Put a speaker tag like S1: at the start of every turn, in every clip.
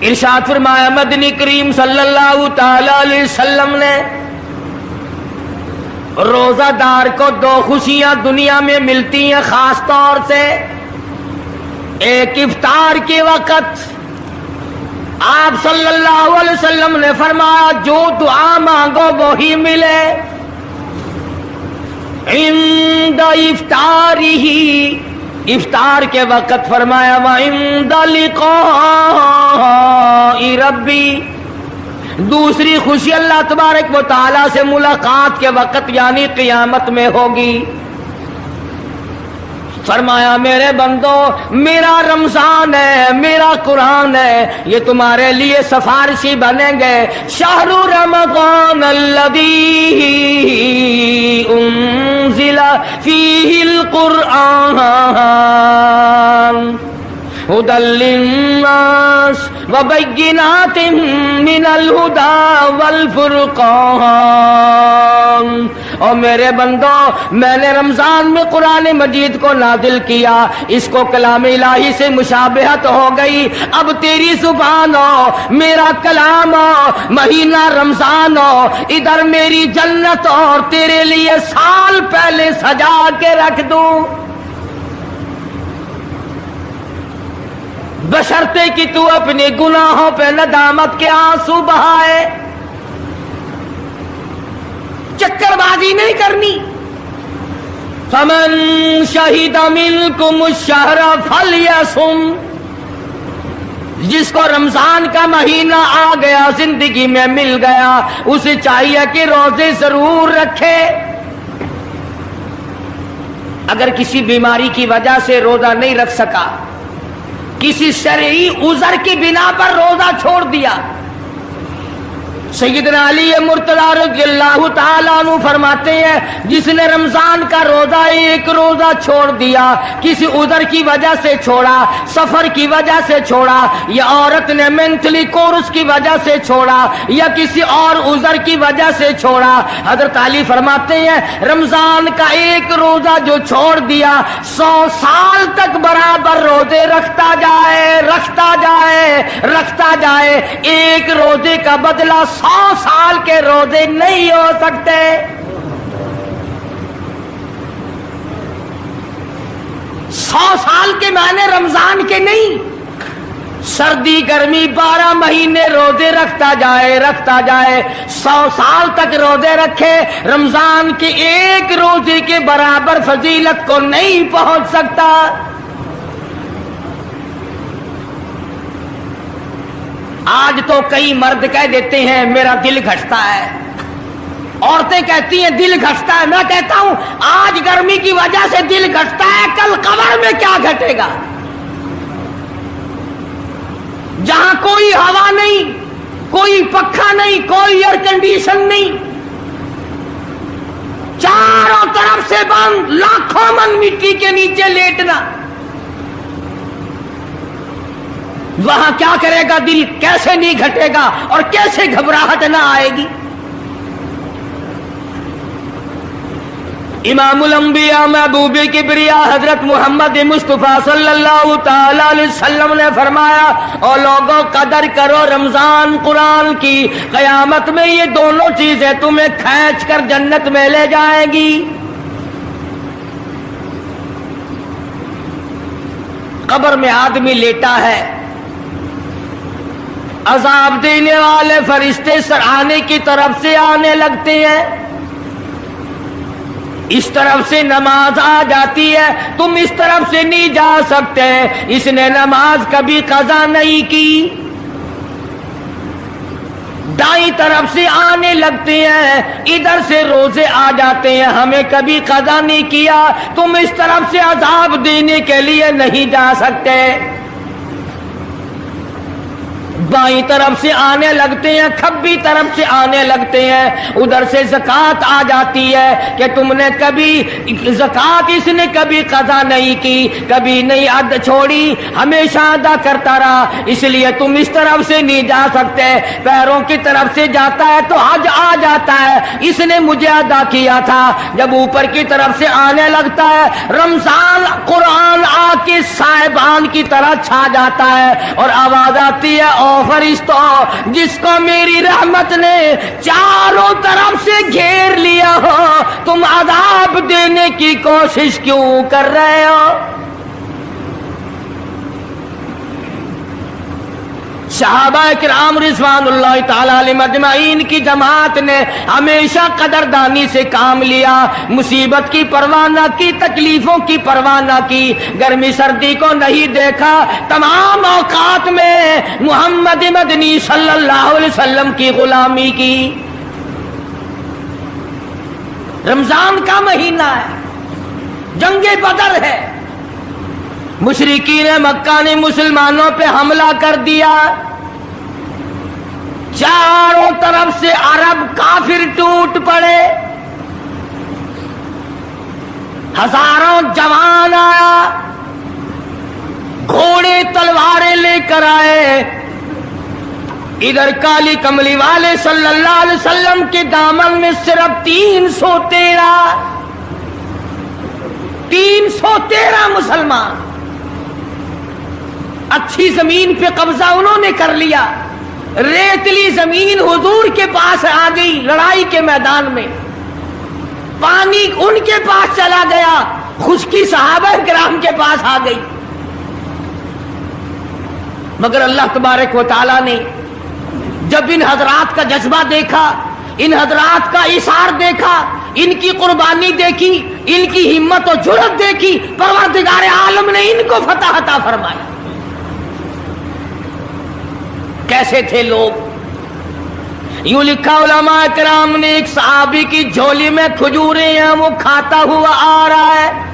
S1: ارشاد فرمایا مدنی کریم صلی اللہ تعالی علیہ وسلم نے روزہ دار کو دو خوشیاں دنیا میں ملتی ہیں خاص طور سے، ایک افطار کے وقت آپ صلی اللہ علیہ وسلم نے فرمایا جو دعا مانگو وہی ملے، عند افطارہ، افطار کے وقت فرمایا وعند لقاء ربی، دوسری خوشی اللہ تبارک و تعالی سے ملاقات کے وقت یعنی قیامت میں ہوگی۔ فرمایا میرے بندو میرا رمضان ہے، میرا قرآن ہے، یہ تمہارے لیے سفارشی بنیں گے۔ شہر رمضان الذی انزل فیہ القرآن ہدی للناس وبینات من الہدی والفرقان۔ اور میرے بندو میں نے رمضان میں قرآن مجید کو نازل کیا، اس کو کلام الہی سے مشابہت ہو گئی، اب تیری زبان ہو، میرا کلام ہو، مہینہ رمضان ہو، ادھر میری جنت اور تیرے لیے سال پہلے سجا کے رکھ دوں، بشرطے کہ تو اپنے گناہوں پہ ندامت کے آنسو بہائے، چکر بازی نہیں کرنی۔ فمن شہد منکم الشہر فلیصم، جس کو رمضان کا مہینہ آ گیا، زندگی میں مل گیا، اسے چاہیے کہ روزے ضرور رکھے۔ اگر کسی بیماری کی وجہ سے روزہ نہیں رکھ سکا، کسی شرعی عذر کی بنا پر روزہ چھوڑ دیا، سیدنا علی مرتضی رضی اللہ تعالیٰ عنہ فرماتے ہیں جس نے رمضان کا روزہ ایک روزہ چھوڑ دیا، کسی عذر کی وجہ سے چھوڑا، سفر کی وجہ سے چھوڑا، یا عورت نے مینٹلی کورس کی وجہ سے چھوڑا، یا کسی اور عذر کی وجہ سے چھوڑا، حضرت علی فرماتے ہیں رمضان کا ایک روزہ جو چھوڑ دیا 100 سال تک برابر روزے رکھتا جائے، رکھتا جائے، رکھتا جائے، ایک روزے کا بدلہ 100 سال کے روزے نہیں ہو سکتے۔ 100 سال کے معنی رمضان کے نہیں، سردی گرمی 12 مہینے روزے رکھتا جائے، رکھتا جائے، 100 سال تک روزے رکھے، رمضان کے ایک روزے کے برابر فضیلت کو نہیں پہنچ سکتا۔ آج تو کئی مرد کہہ دیتے ہیں میرا دل گھٹتا ہے، عورتیں کہتی ہیں دل گھٹتا ہے، میں کہتا ہوں آج گرمی کی وجہ سے دل گھٹتا ہے، کل قبر میں کیا گھٹے گا؟ جہاں کوئی ہوا نہیں، کوئی پنکھا نہیں، کوئی ایئر کنڈیشن نہیں، چاروں طرف سے بند، لاکھوں من مٹی کے نیچے لیٹنا، وہاں کیا کرے گا دل؟ کیسے نہیں گھٹے گا اور کیسے گھبراہٹ نہ آئے گی؟ امام الانبیاء محبوب کبریا حضرت محمد مصطفیٰ صلی اللہ تعالی علیہ وسلم نے فرمایا اور لوگوں قدر کرو رمضان قرآن کی، قیامت میں یہ دونوں چیزیں تمہیں کھینچ کر جنت میں لے جائیں گی۔ قبر میں آدمی لیٹا ہے، عذاب دینے والے فرشتے سرانے کی طرف سے آنے لگتے ہیں، اس طرف سے نماز آ جاتی ہے، تم اس طرف سے نہیں جا سکتے، اس نے نماز کبھی قضا نہیں کی، دائیں طرف سے آنے لگتے ہیں، ادھر سے روزے آ جاتے ہیں، ہمیں کبھی قضا نہیں کیا، تم اس طرف سے عذاب دینے کے لیے نہیں جا سکتے، بائیں طرف سے آنے لگتے ہیں، کھبی طرف سے آنے لگتے ہیں، ادھر سے زکوٰۃ آ جاتی ہے کہ تم نے کبھی زکوٰۃ اس نے کبھی قضا نہیں کی، کبھی نہیں عد چھوڑی، ہمیشہ ادا کرتا رہا، اس لیے تم اس طرف سے نہیں جا سکتے، پیروں کی طرف سے جاتا ہے تو حج آ جاتا ہے، اس نے مجھے ادا کیا تھا، جب اوپر کی طرف سے آنے لگتا ہے رمضان قرآن آ کے صاحبان کی طرح چھا جاتا ہے اور آواز آتی ہے او फरिश्तों, जिसको मेरी रहमत ने चारों तरफ से घेर लिया हो, तुम अजाब देने की कोशिश क्यों कर रहे हो? सहाबा किराम रिज़वानुल्लाह ताला अलैहिम अजमाइन की जमात ने हमेशा कदरदानी से काम लिया, मुसीबत की परवाह न की, तकलीफों की परवाह न की, गर्मी सर्दी को नहीं देखा, तमाम औकात में मोहम्मद मदनी सल्लल्लाहु अलैहि वसल्लम की गुलामी की। रमजान का महीना है, जंगे बदर है, मुशरिकीन मक्का ने मुसलमानों पे हमला कर दिया, चारों तरफ से अरब काफिर टूट पड़े, हजारों जवान आया, घोड़े तलवारें लेकर आए। इधर काली कमली वाले सल्लल्लाहु अलैहि वसल्लम के दामन में सिर्फ 313 मुसलमान, अच्छी जमीन पे कब्जा उन्होंने कर लिया, रेतली जमीन हुजूर के पास आ गई, लड़ाई के मैदान में पानी उनके पास चला गया, खुश्की सहाबा किराम के पास आ गई। मगर अल्लाह तबारक व तआला ने जब इन हजरात का जज्बा देखा, इन हजरात का इशार देखा, इनकी कुर्बानी देखी, इनकी हिम्मत और जुर्रत देखी, परवरदिगार आलम ने इनको फतह अता फरमाई। कैसे थे लोग? यूं लिखा उलमा किराम ने, एक सहाबी की झोली में खजूरें हैं, वो खाता हुआ आ रहा है,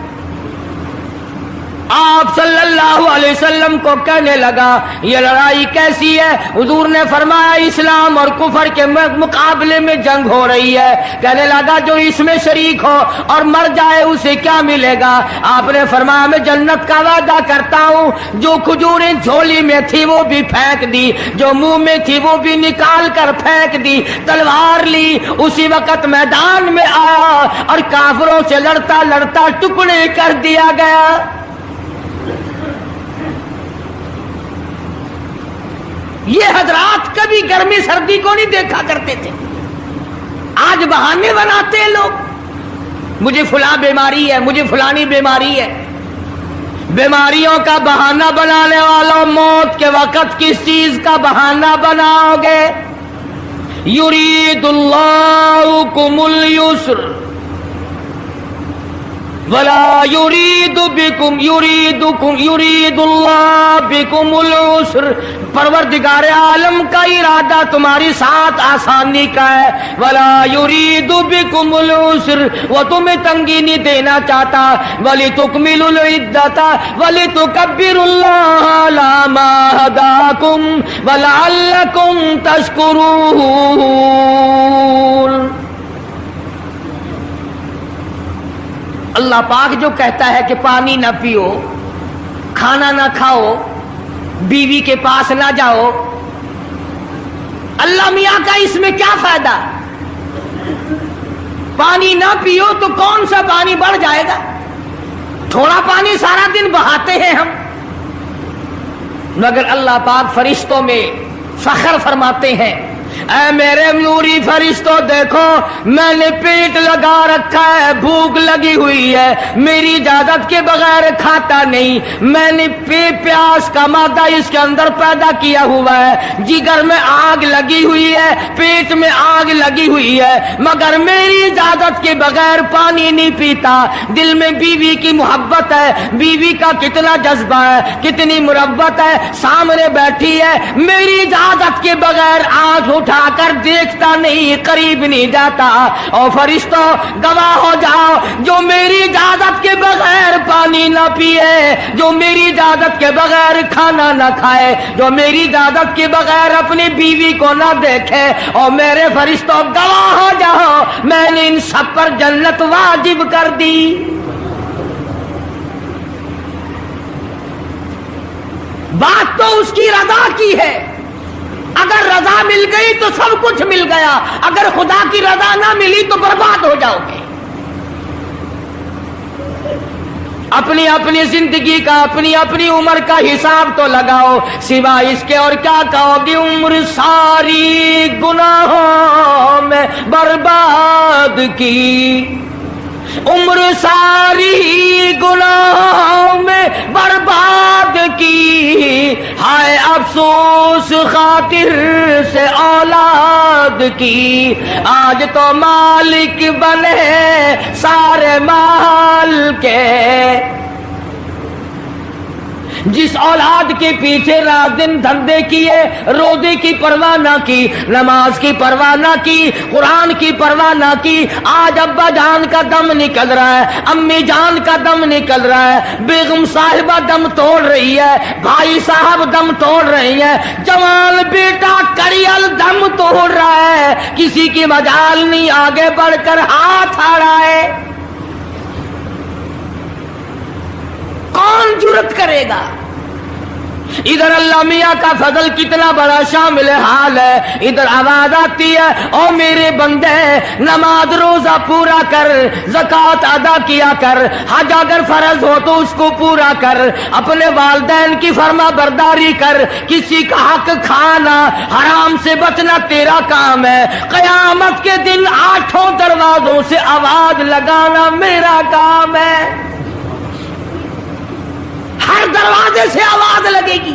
S1: आप सल्लल्लाहु अलैहि वसल्लम को कहने लगा ये लड़ाई कैसी है? हुजूर ने फरमाया इस्लाम और कुफर के मुकाबले में जंग हो रही है। कहने लगा जो इसमें शरीक हो और मर जाए उसे क्या मिलेगा? आपने फरमाया मैं जन्नत का वादा करता हूँ। जो खजूरें झोली में थी वो भी फेंक दी, जो मुंह में थी वो भी निकाल कर फेंक दी, तलवार ली, उसी वक्त मैदान में आया और काफिरों से लड़ता लड़ता टुकड़े कर दिया गया। ये हजरात कभी गर्मी सर्दी को नहीं देखा करते थे, आज बहाने बनाते हैं लोग, मुझे फुला बीमारी है, मुझे फुलानी बीमारी है। बीमारियों का बहाना बनाने वालों, मौत के वक्त किस चीज का बहाना बनाओगे? युरीदुल्लाहु कुमुल युस्र वला युरीदु बिकुम युरीदुल्लाह बिकुमुल उस्र। परवरदिगार आलम का इरादा तुम्हारी साथ आसानी का है। वला युरीदु बिकुमुल उस्र, वो तुम्हें तंगी नहीं देना चाहता। वली तुकमिलुल इद्दता वली तुकब्बिरुल्लाह अला मा हदाकुम वलअल्लकुम तशकुरून। अल्लाह पाक जो कहता है कि पानी ना पियो, खाना ना खाओ, बीवी के पास ना जाओ, अल्लाह मियां का इसमें क्या फायदा? पानी ना पियो तो कौन सा पानी बढ़ जाएगा? थोड़ा पानी सारा दिन बहाते हैं हम। मगर अल्लाह पाक फरिश्तों में फख्र फरमाते हैं, ऐ मेरे नूरी फरिश्तों देखो, मैंने पेट लगा रखा है, भूख लगी हुई है, मेरी इजाजत के बगैर खाता नहीं। मैंने प्यास का मादा इसके अंदर पैदा किया हुआ है, जिगर में आग लगी हुई है, पेट में आग लगी हुई है, मगर मेरी इजाजत के बगैर पानी नहीं पीता। दिल में बीवी की मोहब्बत है, बीवी का कितना जज्बा है, कितनी मुरब्बत है, सामने बैठी है, मेरी इजाजत के बगैर आंख उठाकर देखता नहीं, करीब नहीं जाता। और फरिश्तों गवाह हो जाओ, जो मेरी इजाजत के बगैर पानी ना पिए, जो मेरी इजाजत के बगैर खाना ना खाए, जो मेरी इजाजत के बगैर अपनी बीवी को ना देखे, और मेरे फरिश्तों गवाह हो जाओ, मैंने इन सब पर जन्नत वाजिब कर दी। बात तो उसकी रजा की है। अगर रजा मिल गई तो सब कुछ मिल गया, अगर खुदा की रजा ना मिली तो बर्बाद हो जाओगे। अपनी अपनी जिंदगी का अपनी अपनी उम्र का हिसाब तो लगाओ, सिवा इसके और क्या कहोगे। उम्र सारी गुनाहों में बर्बाद की, उम्र सारी गुनाहों में बर्बाद की, हाय अफसोस खातिर से औलाद की। आज तो मालिक बने सारे माल के, जिस औलाद के पीछे रात दिन धंधे किए, रोजे की परवाह ना की, नमाज की परवाह ना की, कुरान की परवाह ना की, आज अब्बा जान का दम निकल रहा है, अम्मी जान का दम निकल रहा है, बेगम साहिबा दम तोड़ रही है, भाई साहब दम तोड़ रही है, जवान बेटा करियल दम तोड़ रहा है, किसी की मजाल नहीं आगे बढ़कर हाथ आ रहा है। कौन जुर्रत करेगा? इधर अल्लाह मियाँ का फजल कितना बड़ा शामिल हाल है, इधर आवाज आती है, ओ मेरे बंदे नमाज रोजा पूरा कर, ज़कात अदा किया कर, हज अगर फर्ज हो तो उसको पूरा कर, अपने वालिदैन की फर्मा बरदारी कर, किसी का हक खाना हराम से बचना तेरा काम है। क़यामत के दिन 8 दरवाजों से आवाज लगाना मेरा काम है। हर दरवाजे से आवाज लगेगी।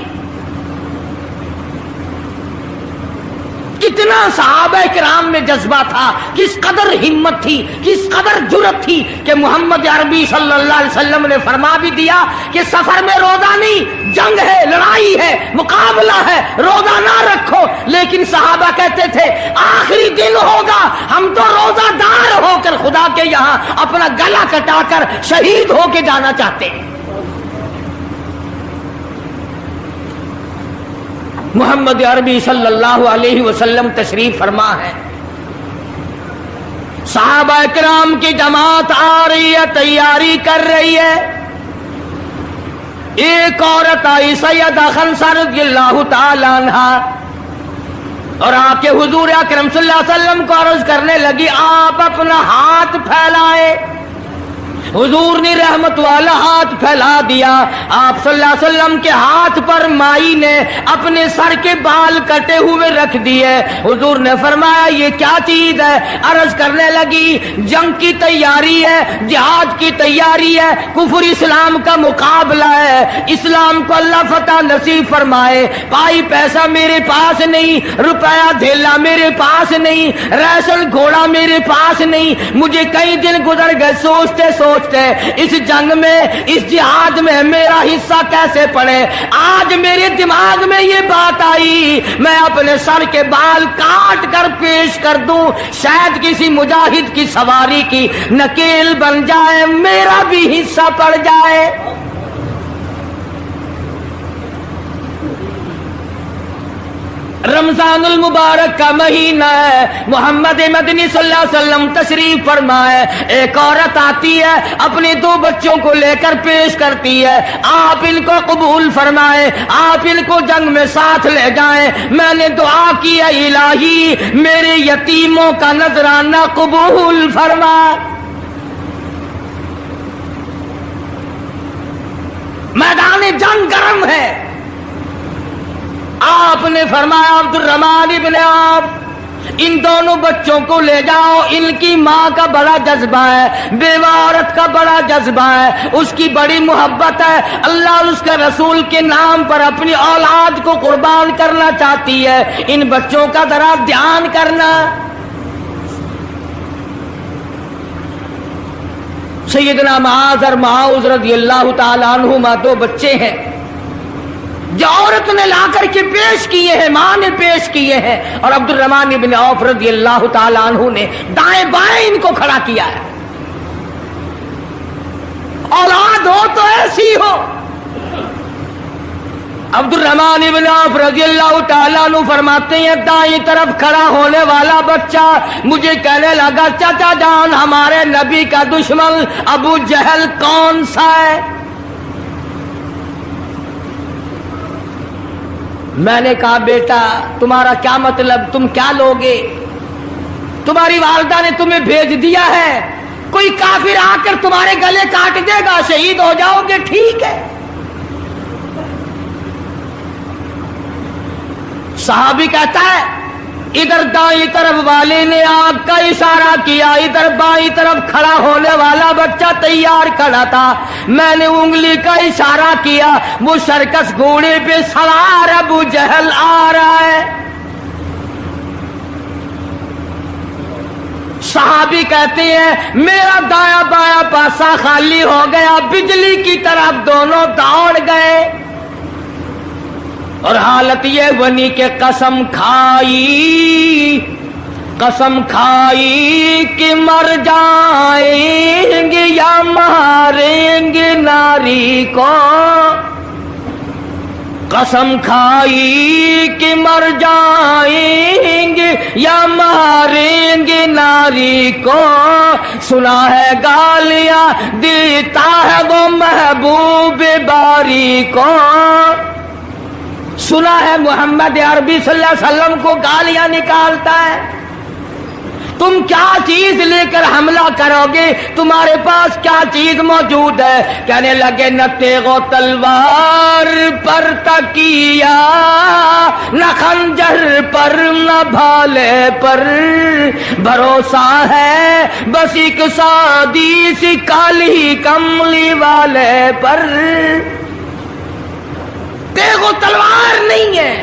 S1: कितना सहाबा किराम में जज्बा था, किस कदर हिम्मत थी, किस कदर जुर्रत थी कि मोहम्मद अरबी सल्लल्लाहु अलैहि वसल्लम ने फरमा भी दिया कि सफर में रोजा नहीं, जंग है, लड़ाई है, मुकाबला है, रोजा ना रखो। लेकिन सहाबा कहते थे आखिरी दिन होगा, हम तो रोजादार होकर खुदा के यहाँ अपना गला कटाकर शहीद होके जाना चाहते हैं। मोहम्मद अरबी सल्लल्लाहु अलैहि वसल्लम तशरीफ फरमा है, सहाबा किराम की जमात आ रही है, तैयारी कर रही है। एक औरत आई सैयदा खंसा रज़ियल्लाहु ताला अन्हा और आके हुजूर अकरम सल्लल्लाहु अलैहि वसल्लम को अर्ज करने लगी, आप अपना हाथ फैलाए। हुजूर ने रहमत वाला हाथ फैला दिया। आप सल्लल्लाहु अलैहि वसल्लम के हाथ पर माई ने अपने सर के बाल कटे हुए रख दिए। हुजूर ने फरमाया ये क्या चीज है? अर्ज करने लगी जंग की तैयारी है, जिहाद की तैयारी है, कुफर इस्लाम का मुकाबला है, इस्लाम को अल्लाह फतह नसीब फरमाए। पाई पैसा मेरे पास नहीं, रुपया धेला मेरे पास नहीं, राशन घोड़ा मेरे पास नहीं, मुझे कई दिन गुजर गए सोचते सोचते इस जंग में, इस जिहाद में मेरा हिस्सा कैसे पड़े। आज मेरे दिमाग में ये बात आई, मैं अपने सर के बाल काट कर पेश कर दूं, शायद किसी मुजाहिद की सवारी की नकेल बन जाए, मेरा भी हिस्सा पड़ जाए। रमजानुल मुबारक का महीना है, मोहम्मद मदनी सल्लल्लाहु अलैहि वसल्लम तशरीफ फरमाए। एक औरत आती है, अपने 2 बच्चों को लेकर पेश करती है, आप इनको कबूल फरमाए, आप इनको जंग में साथ ले जाएं। मैंने दुआ की है इलाही मेरे यतीमों का नजराना कबूल फरमा। मैदान जंग गर्म है। आपने फरमाया अब्दुल रहमान इब्ने आप इन दोनों बच्चों को ले जाओ, इनकी माँ का बड़ा जज्बा है, बेवा औरत का बड़ा जज्बा है, उसकी बड़ी मोहब्बत है, अल्लाह और उसके रसूल के नाम पर अपनी औलाद को कुर्बान करना चाहती है, इन बच्चों का जरा ध्यान करना। सैयदना मुआज़ और मुआज़ रज़ियल्लाहु ताला अन्हुमा 2 बच्चे हैं जो औरत ने ला करके पेश किए हैं, मां ने पेश किए हैं, और अब्दुल रहमान इब्ने औफ रज़ियल्लाहु ताला अन्हु ने दाएं बाएं इनको खड़ा किया है। औलाद हो तो ऐसी हो। अब्दुल रहमान इब्ने औफ रज़ियल्लाहु ताला अन्हु फरमाते हैं दाएं तरफ खड़ा होने वाला बच्चा मुझे कहने लगा चाचा जान हमारे नबी का दुश्मन अबू जहल कौन सा है? मैंने कहा बेटा तुम्हारा क्या मतलब, तुम क्या लोगे? तुम्हारी वालिदा ने तुम्हें भेज दिया है, کوئی کافر آ کر تمہارے گلے کاٹ دے گا، شہید ہو جاؤ گے، ٹھیک ہے۔ صحابی کہتا ہے ادھر دائیں طرف والے نے آگ کا اشارہ کیا، ادھر بائیں طرف کھڑا ہونے والا بچہ تیار کھڑا تھا، میں نے انگلی کا اشارہ کیا، وہ سرکس گھوڑے پہ سوار ابو جہل آ رہا ہے۔ صحابی کہتے ہیں میرا دایاں بایاں پاسا خالی ہو گیا، بجلی کی طرف دونوں دوڑ گئے، اور حالت یہ بنی کہ قسم کھائی کہ مر جائیں گے یا ماریں گے ناری کو، قسم کھائی کہ مر جائیں گے یا ماریں گے ناری کو، سنا ہے گالیاں دیتا ہے وہ محبوب باری کو، سنا ہے محمد عربی صلی اللہ علیہ وسلم کو گالیاں نکالتا ہے۔ تم کیا چیز لے کر حملہ کرو گے، تمہارے پاس کیا چیز موجود ہے؟ کہنے لگے نہ تیغ و تلوار پر تکیہ، نہ خنجر پر نہ بھالے پر، بھروسہ ہے بس ایک سادی سی کالی کملی والے پر۔ تیغ و تلوار نہیں ہے،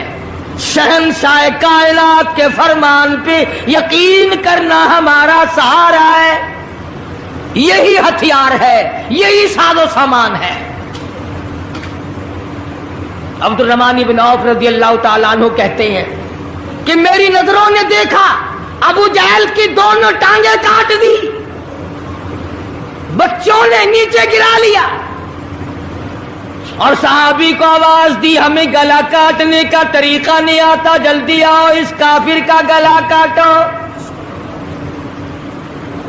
S1: شہنشاہ کائنات کے فرمان پہ یقین کرنا ہمارا سہارا ہے، یہی ہتھیار ہے، یہی ساز و سامان ہے۔ عبد الرحمن بن عوف رضی اللہ تعالیٰ عنہ کہتے ہیں کہ میری نظروں نے دیکھا ابو جہل کی دونوں ٹانگیں کاٹ دی، بچوں نے نیچے گرا لیا، اور صحابی کو آواز دی ہمیں گلا کاٹنے کا طریقہ نہیں آتا، جلدی آؤ اس کافر کا گلا کاٹو۔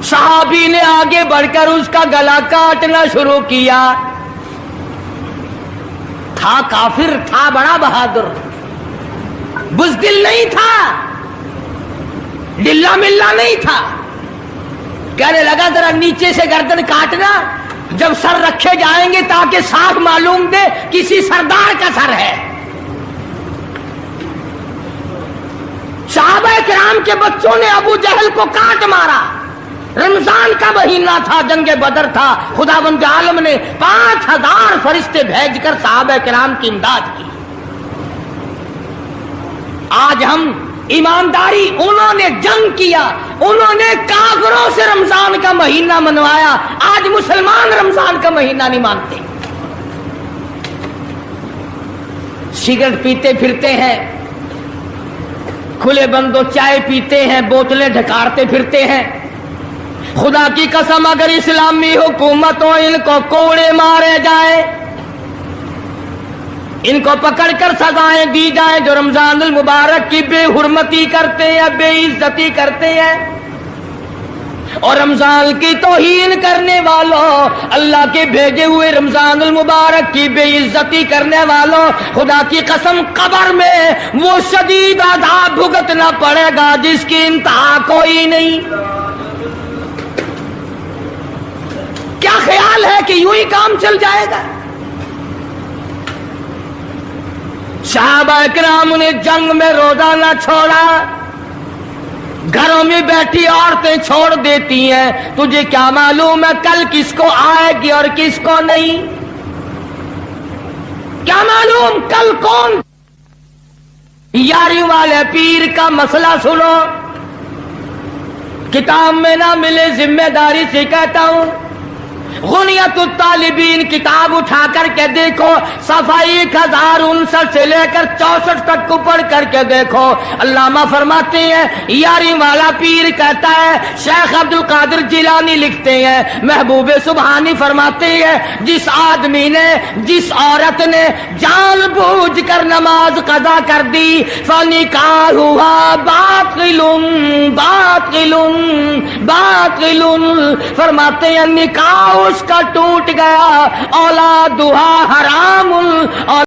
S1: صحابی نے آگے بڑھ کر اس کا گلا کاٹنا شروع کیا۔ تھا کافر، تھا بڑا بہادر، بزدل نہیں تھا، ڈلا ملا نہیں تھا، کہنے لگا ذرا نیچے سے گردن کاٹنا، جب سر رکھے جائیں گے تاکہ صاف معلوم دے کسی سردار کا سر ہے۔ صحابہ کرام کے بچوں نے ابو جہل کو کاٹ مارا، رمضان کا مہینہ تھا، جنگ بدر تھا، خداوند عالم نے 5000 فرشتے بھیج کر صحابہ کرام کی امداد کی۔ آج ہم ایمانداری، انہوں نے جنگ کیا، انہوں نے کافروں سے رمضان کا مہینہ منوایا، آج مسلمان رمضان کا مہینہ نہیں مانتے، سگریٹ پیتے پھرتے ہیں، کھلے بندوں چائے پیتے ہیں، بوتلیں ڈھکارتے پھرتے ہیں۔ خدا کی قسم اگر اسلامی حکومت ہو ان کو کوڑے مارے جائیں، ان کو پکڑ کر سزائیں دی جائیں جو رمضان المبارک کی بے حرمتی کرتے ہیں، بے عزتی کرتے ہیں، اور رمضان کی توہین کرنے والوں، اللہ کے بھیجے ہوئے رمضان المبارک کی بے عزتی کرنے والوں، خدا کی قسم قبر میں وہ شدید عذاب بھگتنا پڑے گا جس کی انتہا کوئی نہیں۔ کیا خیال ہے کہ یوں ہی کام چل جائے گا؟ صحابہ کرام نے جنگ میں روزہ نہ چھوڑا، گھروں میں بیٹھی عورتیں چھوڑ دیتی ہیں، تجھے کیا معلوم ہے کل کس کو آئے گی اور کس کو نہیں؟ کیا معلوم کل کون؟ یاری والے پیر کا مسئلہ سنو، کتاب میں نہ ملے ذمہ داری سے کہتا ہوں، غنیت الطالبین کتاب اٹھا کر کے دیکھو، صفحہ 1059 سے لے کر 64 تک کو پڑھ کر کے دیکھو۔ علامہ فرماتے ہیں یاری والا پیر کہتا ہے، شیخ عبد القادر جیلانی لکھتے ہیں، محبوب سبحانی فرماتے ہیں، جس آدمی نے، جس عورت نے جان بوجھ کر نماز قضا کر دی، فنکاحها باطل باطل باطل، فرماتے ہیں نکاح اس کا ٹوٹ گیا، اولادها حرام،